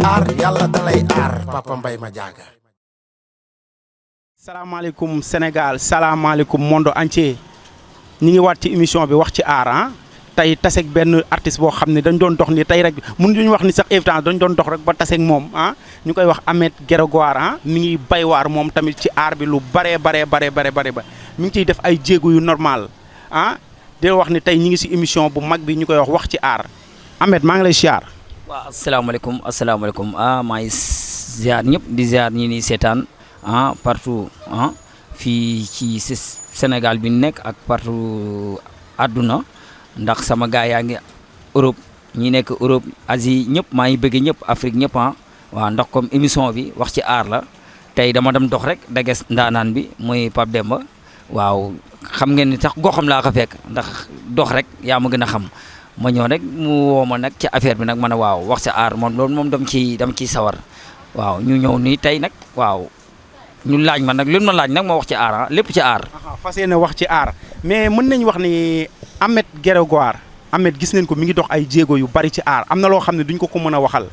aar yàlla dalay aar Papa Mbaye Madiaga. salaamaaleykum Sénégal salaamaaleykum monde entier ñi ngi waat ci émission bi wax ci aar tey taseeg benn artiste boo xam ne dañ doon dox ni tey rek mënuñu wax ni sax évidence dañ doon dox rek ba taseeg moom ñu koy wax Ameth Grégoire mi ngi bay waar moom tamit ci aar bi lu bare ba mi ngi ciy def ay jéego yu normal di wax ni tey ñi ngi si émission bu mag bi ñu koy wax ci aar Ameth maa ngi lay siyaar. waaw asalaamaaleykum maa ngi ziar ñëpp di ziar ñi ni seetaan partout fii ci Sénégal bi nekk ak partout àdduna ndax sama gaay yaa ngi Europe ñi nekk Europe Asie ñëpp maa ngi bëgg ñëpp Afrique ñëpp waaw ndax comme émission bi wax ci aar la tey dama dem dox rek dages ndaanaan bi muy Pape Demba waaw xam ngeen ni sax goxam laa ko fekk ndax dox rek yaa ma gën a xam ma ñëw rek mu woo ma nag ci affaire bi nag ma ne waaw wax ci aar moom loolu moom dama ciy sawar waaw ñu ñëw nii tey nag waaw ñu laaj ma nag lu ma laaj nag ma wax ci aar lépp ci aar. fas yéene wax ci aar mais mën nañu wax ni Ameth Grégoire Ameth gis nañ ko mi ngi dox ay jéego yu bari ci aar am na loo xam ne duñ ko mën a waxal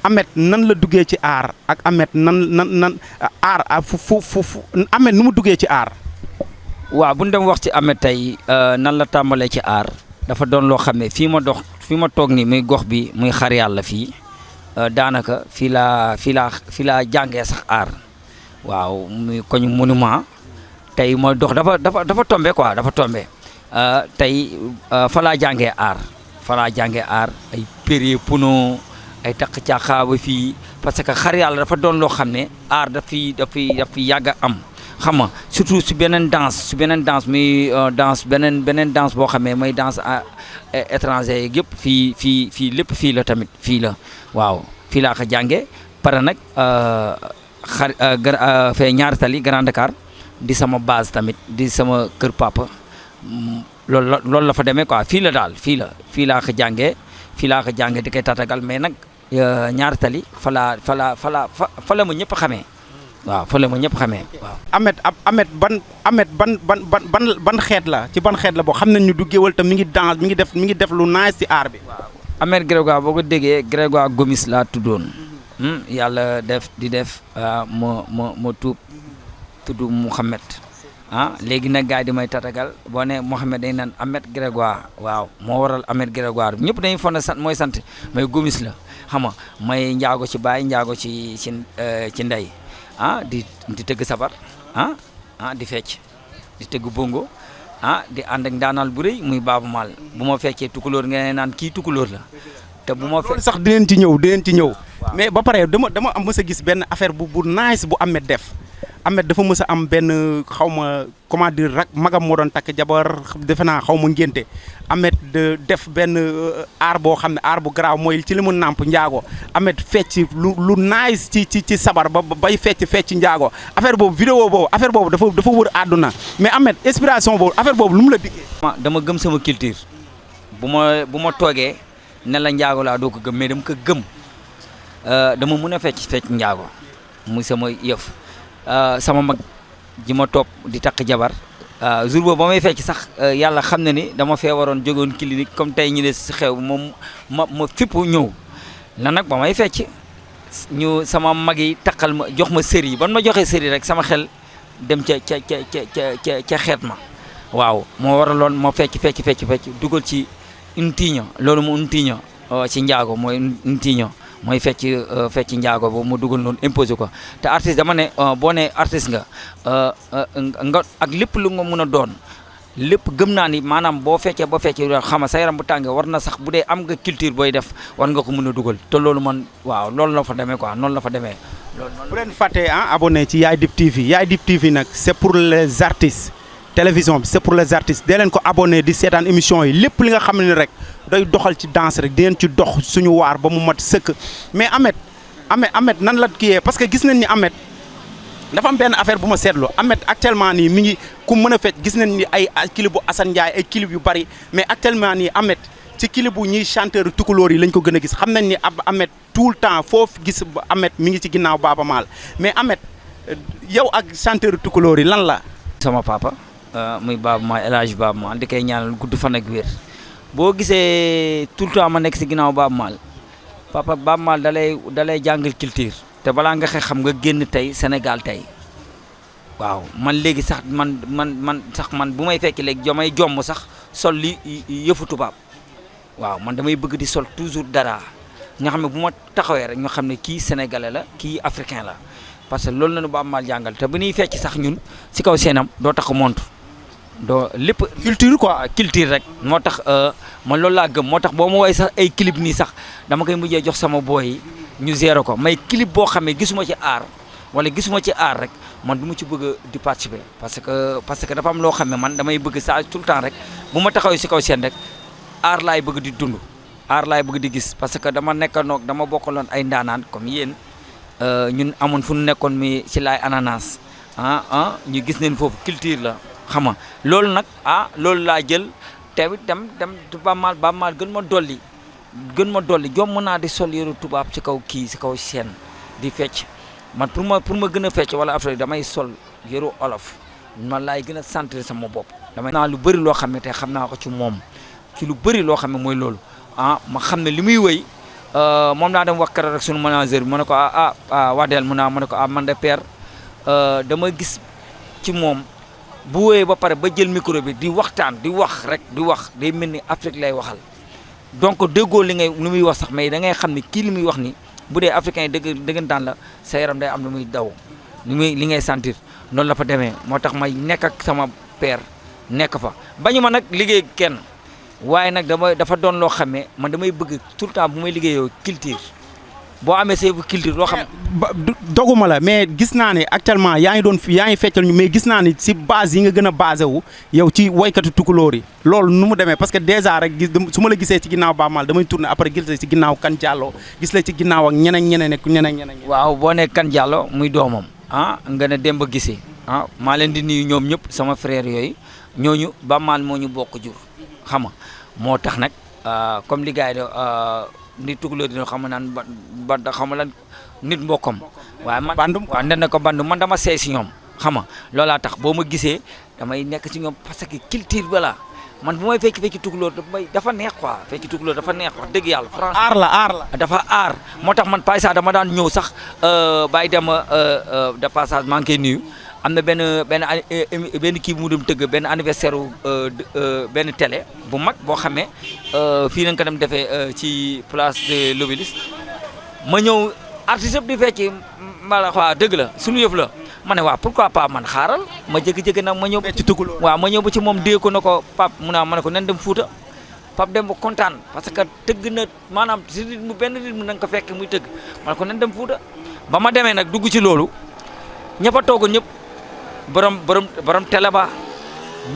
Ameth nan la duggee ci aar ak Ameth nan aar Ameth nu mu duggee ci aar. waaw bu ñu dem wax ci Ameth tey nan la tàmbalee ci aar dafa doon loo xam ne fii ma toog nii muy gox bi muy xar yàlla fii daanaka fii laa jàngee sax aar. waaw muy koñ monument tey mooy dox dafa tombé quoi dafa tombé tey fa laa jàngee aar ay péré puno ay takk caaxaaba fii parce que xar yàlla dafa doon loo xam ne aar dafi yàgg a am xam nga surtout si beneen danse muy danse beneen danse boo xamee mooy danse étranger yëpp fii lépp fii la tamit fii la waaw fii laa ko jàngee pare nag fee ñaari tali Grand Dakar di sama base tamit di sama kër papa loolu la fa demee quoi fii la daal fii laa ko jàngee di koy tatagal mais nag ñaari tali fa la ma ñëpp xamee waaw fa la ma ñëpp xamee waaw. Ameth ban xeet la ci ban xeet la boo xam nañ ñu du géwal te mi ngi def lu nice ci aar bi. waaw Ameth Grégoire boo ko déggee Grégoire Gomis laa tuddoon. yàlla di def ma tuub tudd Mouhamed léegi nag gars yi di may tatagal boo ne Mouhamed dañ naan Ameth Grégoire waaw moo waral Ameth Grégoire bi ñëpp dañuy foog ne mooy sant may Gomis la xam nga may njaago ci baay njaago ci ndey di tëgg sabar di fecc di tëgg bongo di ànd ak ndaanal bu rëy muy Baaba Maal bu ma feccee tukulóor nga naan kii tukulóor la te bu ma loolu sax dinañ ci ñëw mais ba pare dama am mës a gis benn affaire bu nice bu Ameth def Ameth dafa mës a am benn xaw ma comment dire rak magam moo doon takk jabar defe naa xaw ma ngénte Ameth def benn aar boo xam ne aar bu garaaw mooy ci li mu nàmp njaago Ameth fecc lu nice ci sabar ba bay fecc njaago affaire boobu vidéo boobu affaire boobu dafa wër àdduna mais Ameth inspiration boobu affaire boobu lu mu la diggee. dama gëm sama culture bu ma toogee ne la njaago laa doo ko gëm mais dama ko gëm dama mën a fecc njaago muy sama yëf sama mag ji ma topp di takk jabar jour boobu ba may fecc sax yàlla xam na ni dama fee waroon jógoon clinique comme tey ñu ne si xew moom ma fipp ñëw na nag ba may fecc ñu sama mag yi takkal ma jox ma sëri ban ma joxee sëri rek sama xel dem ca xeet ma waaw moo waraloon ma fecc dugal ci untiño loolu mu untiño ci njaago mooy untiño mooy fecc njaago boobu mu dugal noonu imposé ko te artiste dama ne boo ne artiste nga ak lépp lu nga mën a doon lépp gëm naa ni maanaam boo feccee xam nga sa yaram bu tàngee war na sax bu dee am nga culture booy def war nga ko mën a dugal te loolu man waaw loolu la fa demee quoi noonu la fa demee. bu leen fàttee abonné ci Yaay Dib TV Yaay Dib TV nag c'est pour les artistes télévision bi c'est pour les artistes dee leen ko abonné di seetaan émission yi lépp li nga xam ne rek day doxal ci danse rek di leen ci dox suñu waar ba mu mat sëkk mais Ameth nan la kiyee parce que gis nañ ni Ameth dafa am benn affaire bu ma seetlu Ameth actuellement nii mi ngi ku mën a fecc gis nañ ni ay clip bu Assane Ndiaye ay clip yu bari mais actuellement nii Ameth ci clip bu ñuy chanteur tukulóor yi lañ ko gën a gis xam nañ ni Ameth tout le temps foofu gis Ameth mi ngi ci ginnaaw Baaba Maal mais Ameth yow ak chanteur tukulóor yi lan la. sama papa muy Baaba Maal El Hadj Baaba Maal di koy ñaanal gudd fan ak wér boo gisee tout le temps ma nekk si ginnaaw Baaba Maal papa Baaba Maal dalay jàngal culture te balaa nga xam nga génn tey Sénégal tey waaw man léegi sax man bu may fekk léegi damay jomm sax sol li yëfu tubaab waaw man damay bëgg di sol toujours dara nga xam ne bu ma taxawee rek ñu xam ne kii sénégalais la kii africain la parce que loolu la ñu Baaba Maal jàngal te bu ñuy fecc sax ñun si kaw seenam doo tax montre doo lépp culture quoi culture rek moo tax man loolu laa gëm moo tax boo ma woowee sax ay clip nii sax dama koy mujjee jox sama boy yi ñu gérer ko may clip boo xam ne gisuma ci aar wala gisuma ci aar rek man du ma ci bëgg di participer parce que dafa am loo xam ne man damay bëgg saa tout le temps rek bu ma taxawee si kaw seen rek aar laay bëgg di dund aar laay bëgg di gis parce que dama nekkanoog dama bokkaloon ay ndaanaan comme yéen ñun amoon fu ñu nekkoon mi ci laay ananas ñu gis neen foofu culture la xam nga loolu nag loolu laa jël tamit dem Baaba Maal gën ma dolli jomm naa di sol yëru tubaab ci kaw kii ci kaw seen di fecc man pour ma gën a fecc wala après damay sol yëru olof man laay gën a sentir sama bopp damay naa lu bëri loo xam ne te xam naa ko ci moom ci lu bëri loo xam ne mooy loolu ma xam ne li muy wëy moom naa dem wax keroog rek sunu manager bi ma ne ko Wadel ma ne ko man de père dama gis ci moom bu wëyee ba pare ba jël micro bi di waxtaan di wax day mel ni Afrique lay waxal donc déggoo li muy wax sax mais da ngay xam ne kii li muy wax ni bu dee africain yi dëggantaan la sa yaram day am lu muy daw li ngay sentir noonu la fa demee moo tax may nekk ak sama père nekk fa bañu ma nag liggéey kenn waaye nag dafa doon loo xam ne man damay bëgg tout le temps bu may liggéeyoo culture boo amee sa culture loo xam doguma la mais gis naa ne actuellement yaa ngi feccal ñu mais gis naa ne si base yi nga gën a basé wu yow ci woykatu tukulóor yi loolu nu mu demee parce que déjà rek su ma la gisee ci ginnaaw Baaba Maal damay tourné après gis la ci ginnaaw Kan Diallo gis la ci ginnaaw ak ñeneen waaw boo ne Kan Diallo muy doomam nga ne Demba Gisee maa leen di nuyu ñoom ñëpp sama frère yooyu ñooñu Baaba Maal moo ñu bokk jur xam nga moo tax nag comme li gars yi nit tukulóor dina xam naan ba xam lan nit mbokkam waaye man waaw nen na ko bandum man dama seey si ñoom xam nga loolaa tax boo ma gisee damay nekk ci ñoom parce que culture bala man bu may fecc tukulóor dafa neex quoi fecc tukulóor dafa neex wax dëgg yàlla franchement aar la dafa aar moo tax man paysa dama daan ñëw sax bàyyi dama de passage maa ngi koy nuyu am na benn kii bu mu dem tëgg benn anniversaire benn télé bu mag boo xamee fii nañ ko dem defee ci place de l'Obélisque ma ñëw artiste yëpp di fecc mala waaw dëgg la suñu yëf la ma ne waaw pourquoi pas man xaaral ma jékki-jékki nag ma ñëw waaw ma ñëw ba ci moom dee ko na ko Pape mu naa ma ne ko nen dem Fuuta Pape dem ba kontaan parce que tëgg na maanaam si rythme benn rythme na nga ko fekk muy tëgg ma ne ko nen dem Fuuta ba ma demee nag dugg ci loolu ña fa toogoon ñëpp borom télé ba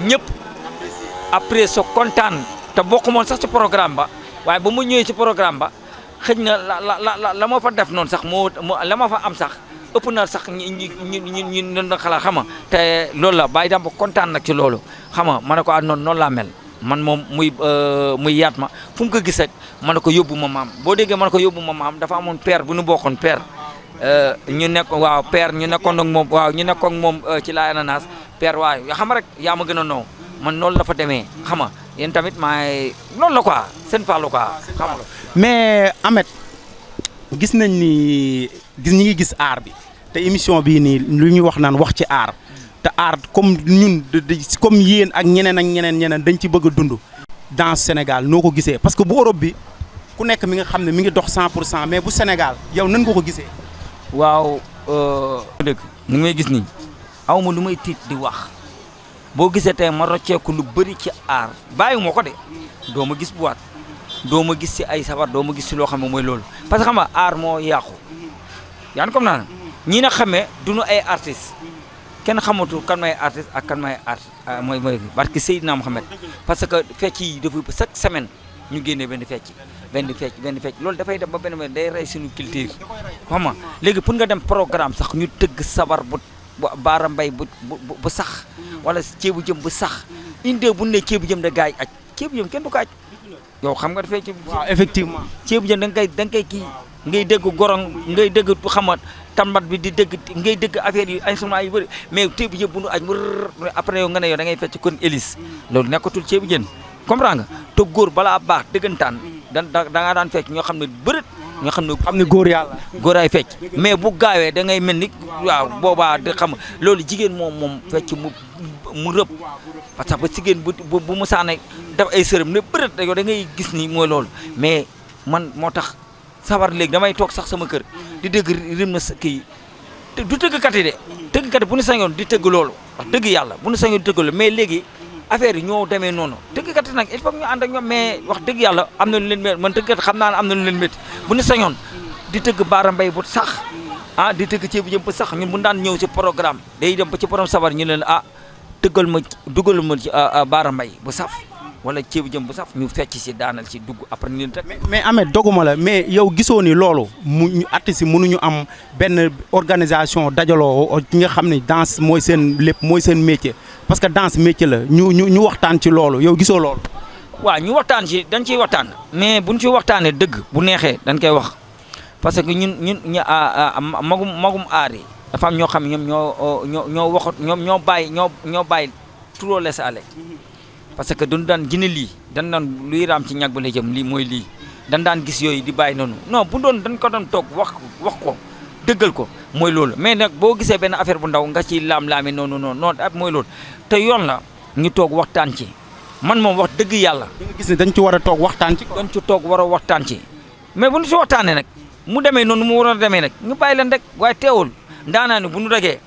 ñëpp après so kontaan te bokk moon sax ci programme ba waaye ba mu ñëwee ci programme ba xëj na la ma fa def noonu sax la ma fa am sax ëpp na sax ñi na xalaat xam nga te loolu la bàyyi dam ba kontaan nag ci loolu xam nga ma ne ko noonu laa mel man moom muy yaat ma fu mu ko gis rek ma ne ko yóbbu ma maam boo déggee ma ne ko yóbbu ma maam dafa amoon père bu ñu bokkoon père ñu nekk waaw père ñu nekkoon ak moom waaw ñu nekkoon ak moom ci laay ananas père waaw yoo xam rek yaa ma gën a noo man noonu la fa demee xam nga yéen tamit maay noonu la quoi seen fàllu quoi xam nga mais Ameth gis nañ ni ñi ngi gis aar bi te émission bii nii lu ñuy wax naan wax ci aar te aar comme ñun comme yéen ak ñeneen dañ ci bëgg a dund dans Sénégal noo ko gisee parce que bu Europe bi ku nekk mi nga xam ne mi ngi dox 100% mais bu Sénégal yow nan nga ko gisee waaw dëgg ni ngay gis nii aw ma lu may tiit di wax boo gisee tey ma rocceeku lu bëri ci aar bàyyi moo ko de doo ma gis boîte doo ma gis si ay sabar doo ma gis si loo xam ne mooy loolu parce que xam nga aar moo yàqu yaa ngi comme naa ñii na xamee duñu ay artistes kenn xamatu kan may artiste ak kan may mooy parce que Seydina Mohamed parce que fecc yi dafa chaque semaine ñu génnee benn fecc loolu dafay dem ba benn day rey suñu culture xam nga léegi pour nga dem programme sax ñu tëgg sabar bu baara mbay bu sax wala ceebu jëm bu sax indee bu ne ceebu jëm da gaay aj ceebu jëm kenn du ko aj yow xam nga dafay waaw effectivement ceebu jëm da nga koy kii ngay dégg gorong ngay dégg xamat tambat bi di dégg ngay dégg affaire yi instrument yu bëri mais ceebu jëm bu nu aj après yow nga ne yow da ngay fecc kon hélice loolu nekkatul ceebu jën comprends nga te góor balaa baax dëggantaan da ngaa daan fecc ñoo xam ne bërët nga xam ne góor yàlla góor ay fecc mais bu gaawee da ngay mel ni waaw boobaa da xam loolu jigéen moom fecc mu rëb parce que ba jigéen bu mu saane def ay sërëm ne bërët da ngay gis ni mooy loolu mais man moo tax sabar léegi damay toog sax sama kër di dégg rim na kii du tëggkat yi de tëggkat yi bu ñu sañoon di tëgg loolu wax dëgg yàlla bu ñu sañoon di tëgg loolu mais léegi affaire yi ñoo demee noonu tëggkat yi nag il faut ñu ànd ak ñoom mais wax dëgg yàlla am na lu leen métti man tëggkat xam naa ne am na lu leen métti bu ñu sañoon di tëgg baara mbay bu sax di tëgg ceebu jëm bu sax ñun bu daan ñëw si programme day dem ba ci borom sabar ñu leen tëggal ma dugal ma ci baara mbay bu saf wala ceebu jëm bu saf ñu fecc si daanal si dugg après ñu rek. mais Ameth doguma la mais yow gisoo ni loolu ñu artistes yi mënuñu am benn organisation dajaloo ñi nga xam ne danse mooy seen lépp mooy seen métier parce que danse métier la ñu waxtaan ci loolu yow gisoo loolu. waaw ñu waxtaan ci dañ ciy waxtaan mais buñ ci waxtaanee dëgg bu neexee dañ koy wax parce que ñun magum aar yi dafa am ñoo xam ne ñoom ñoo waxat ñoo bàyyi trop laisser aller parce que duñu daan gine lii dañ daan luy raam ci ñag ba la jëm lii mooy lii dañ daan gis yooyu di bàyyi noonu non bu doon dañ ko doon toog wax ko dëggal ko mooy loolu mais nag boo gisee benn affaire bu ndaw nga ci laam-laame noonu mooy loolu te yoon la ñu toog waxtaan ci man moom wax dëgg yàlla. nga gis ne dañ ci war a toog waxtaan ci. dañ ci toog war a waxtaan ci mais bu ñu si waxtaanee nag mu demee noonu mu war a demee nag ñu bàyyi leen rek waaye teewul ndaanaa ne bu ñu dagee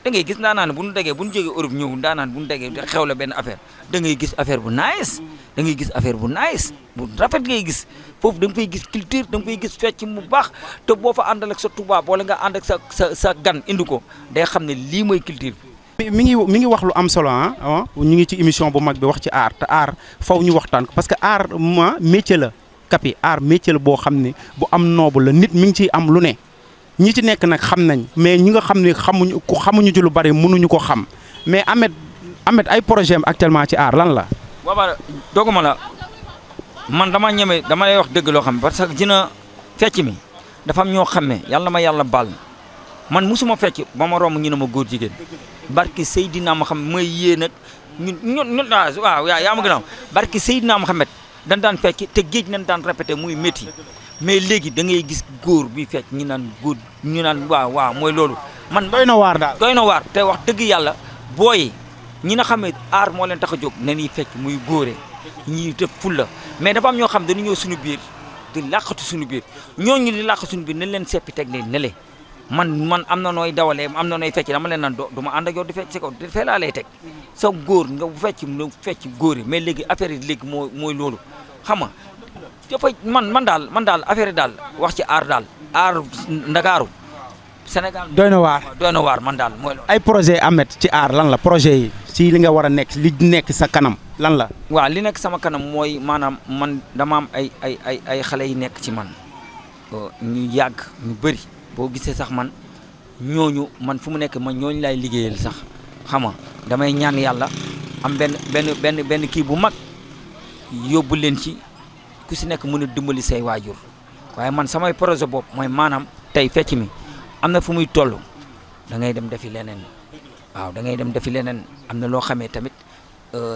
da ngay gis ndaanaa ne bu ñu dagee bu ñu jógee Europe ñëw ndaanaan bu ñu dagee xew la benn affaire da ngay gis affaire bu nice da ngay gis affaire bu nice bu rafet ngay gis foofu da nga fay gis culture da nga fay gis fecc mu baax te boo fa àndal ak sa tubaab wala nga ànd ak sa gan indi ko day xam ne lii mooy culture bi. mi ngi wax lu am solo ñu ngi ci émission bu mag bi wax ci art te art faw ñu waxtaan ko parce que art métier la kapi art métier la boo xam ne bu am noobu la nit mi ngi ciy am lu ne ñi ci nekk nag xam nañ mais ñi nga xam ne xamuñu ci lu bari mënuñu ko xam mais Ameth ay projet am actuellement ci art lan la. booba doguma la man dama lay wax dëgg loo xam parce que dina fecc mi dafa am ñoo xam ne yàlla ma yàlla baal man musuma fecc ba ma romb ñu ne ma góor jigéen barki Seydina Muhammad mooy yéen nag ñun waaw yaa ma gën a am barki Seydina Muhammad dañ daan fecc te géej nañ daan répété muy métti mais léegi da ngay gis góor bi fecc ñu naan góor ñu naan waaw mooy loolu. man doy na waar daal doy na waar te wax dëgg yàlla booy ñi nga xam ne aar moo leen tax a jóg nañuy fecc muy góore ñuy def fulla mais dafa am ñoo xam dañu ñëw suñu biir di làqatu suñu biir ñooñu di làqatu suñu biir nañ leen seppi teg leen ne le man am na nooy dawalee am na nooy fecc dama leen naan du ma ànd ak yow di fecc si kaw di fee laa lay teg sa góor nga fecc góor yi mais léegi affaire yi léegi mooy loolu xam nga dafa man daal affaire yi daal wax ci aar daal aar Ndakaaru Sénégal doy na waar man daal mooy loolu. ay projet Ameth ci aar lan la projet yi ci li nga war a nekk li nekk sa kanam lan la. waaw li nekk sama kanam mooy maanaam man dama am ay xale yi nekk ci man ñu yàgg ñu bëri boo gisee sax man fu mu nekk man ñooñu laay liggéeyal sax xam nga damay ñaan yàlla am benn kii bu mag yóbbu leen ci ku si nekk mën a dimbali say waajur waaye man samay projet bopp mooy maanaam tey fecc mi am na fu muy toll da ngay dem defi leneen waaw da ngay dem defi leneen am na loo xamee tamit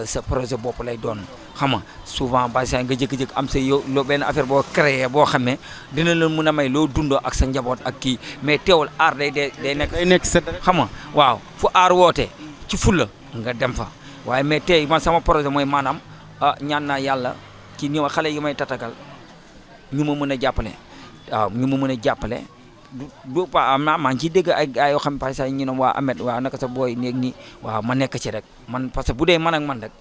sa projet bopp lay doon xam nga souvent ba nga jékki-jékki am sa yow benn affaire boo créé boo xam ne dina leen mën a may loo dundoo ak sa njaboot ak kii mais teewul aar day nekk sa xam nga waaw fu aar woote ci fulla nga dem fa waaye mais tey man sama projet mooy maanaam ñaan naa yàlla ci ñëw xale yi may tatagal ñu ma mën a jàppale waaw ñu ma mën a jàppale du pa maa ngi ciy dégg ay gars yoo xam ne parce que ñu ne waa Ameth waaw naka sa booy néeg nii waaw ma nekk ci rek man parce que bu dee man ak man rek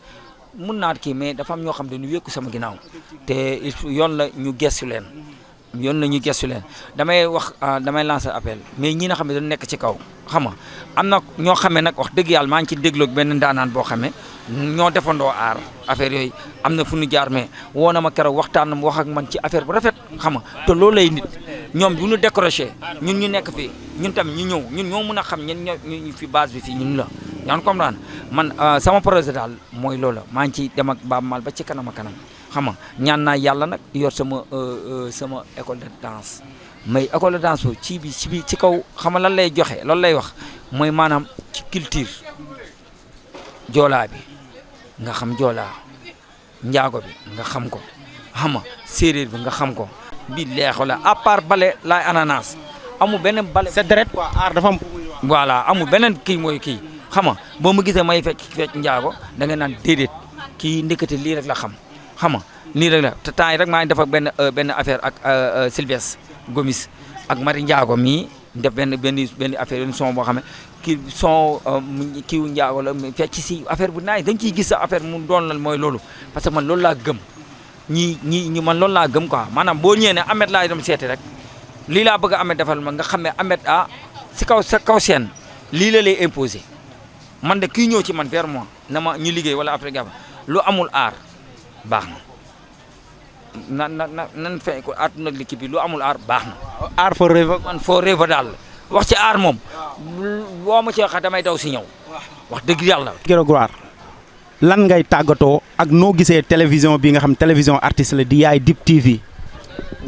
mun naa kii mais dafa am ñoo xam ne dañu wékku sama ginnaaw te yoon la ñu gestu leen damay lancer appel mais ñi nga xam ne dañu nekk ci kaw xam nga am na ñoo xamee nag wax dëgg yàlla maa ngi ci dégloog benn ndaanaan boo xamee ñoo defandoo aar affaire yooyu am na fu ñu jaar mais woo na ma keroog waxtaan na wax ak man ci affaire bu rafet xam nga te loolu lay nit ñoom bu ñu décroché ñun ñu nekk fii ñun tamit ñu ñëw ñun ñoo mën a xam ñun ñu fi base bi fii ñun la yaa ngi comprendre man sama projet daal mooy loolu maa ngi ciy dem ak Baaba Maal ba ci kanam a kanam xam nga ñaan naa yàlla nag yor sama école de danse mais école de danse boobu ci kaw xam nga lan lay joxe loolu lay wax mooy maanaam ci culture joolaa bi nga xam joolaa njaago bi nga xam ko xam nga séeréer bi nga xam ko billahi wala à part bale laay ananas amul beneen bale. c'est direct quoi aar dafa am. voilà amul beneen kii mooy kii xam nga boo ma gisee may fecc njaago da nga naan déedéet kii ndekete lii rek la xam nga nii rek la te temps yi rek maa ngi def ak benn affaire ak Sylvestre Gomis ak Mari Njaago mii def benn affaire benn son boo xam ne kii son kiiw njaago la fecc si affaire bu naay dañ ciy gis sa affaire mu doon la mooy loolu parce que man loolu laa gëm ñi man loolu laa gëm quoi maanaam boo ñëwee ne Ameth laa dem seeti rek lii laa bëgg a Ameth defal ma nga xam ne Ameth si kaw seen lii la lay imposer man de kii ñëw ci man vers moi na ma ñu liggéey wala après gaba lu amul aar baax na nan fay ko àdduna ak l'équipe bi lu amul aar baax na. aar forever man forever daal wax ci aar moom boo ma ci wax damay daw si ñëw wax dëgg yàlla. Grégoire lan ngay tàggatoo ak noo gisee télévision bi nga xam télévision artiste la di Yaay Dip TV.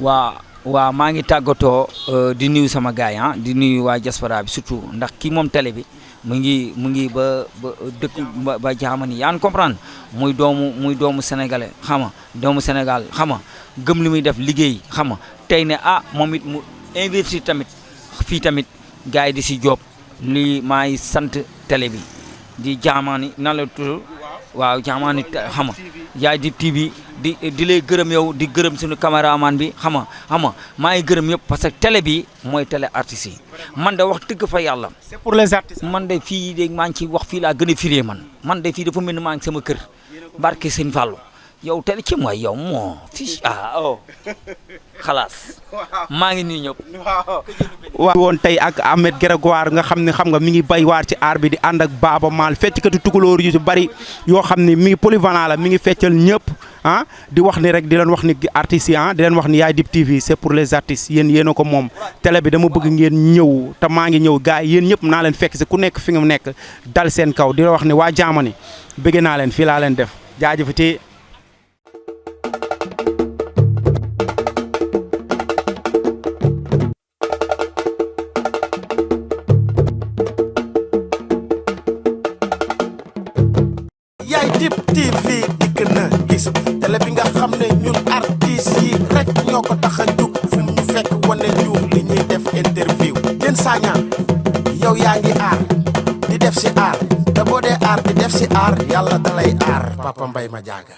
waaw maa ngi tàggatoo di nuyu sama gars yi di nuyu waa diaspora bi surtout ndax kii moom télé bi mu ngi ba dëkk ba jaamani yaa ngi comprendre muy doomu sénégalais xam nga doomu Sénégal xam nga gëm li muy def liggéey xam nga tey ne moom it mu investir tamit fii tamit gars yi di si job lii maa ngi sant télé bi di jaamani nan la tudd waaw jaamani xam nga Yaay Dip TV di lay gërëm yow di gërëm suñu caméraman bi xam nga maa ngi gërëm yëpp parce que télé bi mooy télé artistes yi man de wax dëgg fa yàlla. c'est pour les artistes. man de fii de maa ngi ciy wax fii laa gën a firee man de fii dafa mel ni maa ngi sama kër barke Sëñ Fallu yow télé ci mooy yow moo fii xalaas maa ngi nii ñëpp. waaw woon tey ak Ameth Grégoire nga xam nga mi ngi bay waar ci aar bi di ànd ak Baaba Maal fecckatu tukulóor yu ci bari yoo xam ne mi ngi polyvalent la mi ngi feccal ñëpp di wax ni rek di leen wax ni artistes yi di leen wax ni Yaay Dip TV c'est pour les artistes yéen a ko moom télé bi dama bëgg ngeen ñëw te maa ngi ñëw gars yi yéen ñëpp naa leen fekk si ku nekk fi nga nekk dal seen kaw di la wax ni waa jaamani bëgg naa leen fii laa leen def jaajëfati. Yaay Dip TV dikk na gis télé bi nga xam ne ñun artistes yi rek ñoo ko tax a jug fu ñu fekk wane ñu li ñuy def interview Diène Sagna yow yaa ngi aar di def si aar te boo dee aar di def si aar yàlla dalay aar Papa Mbaye Madiaga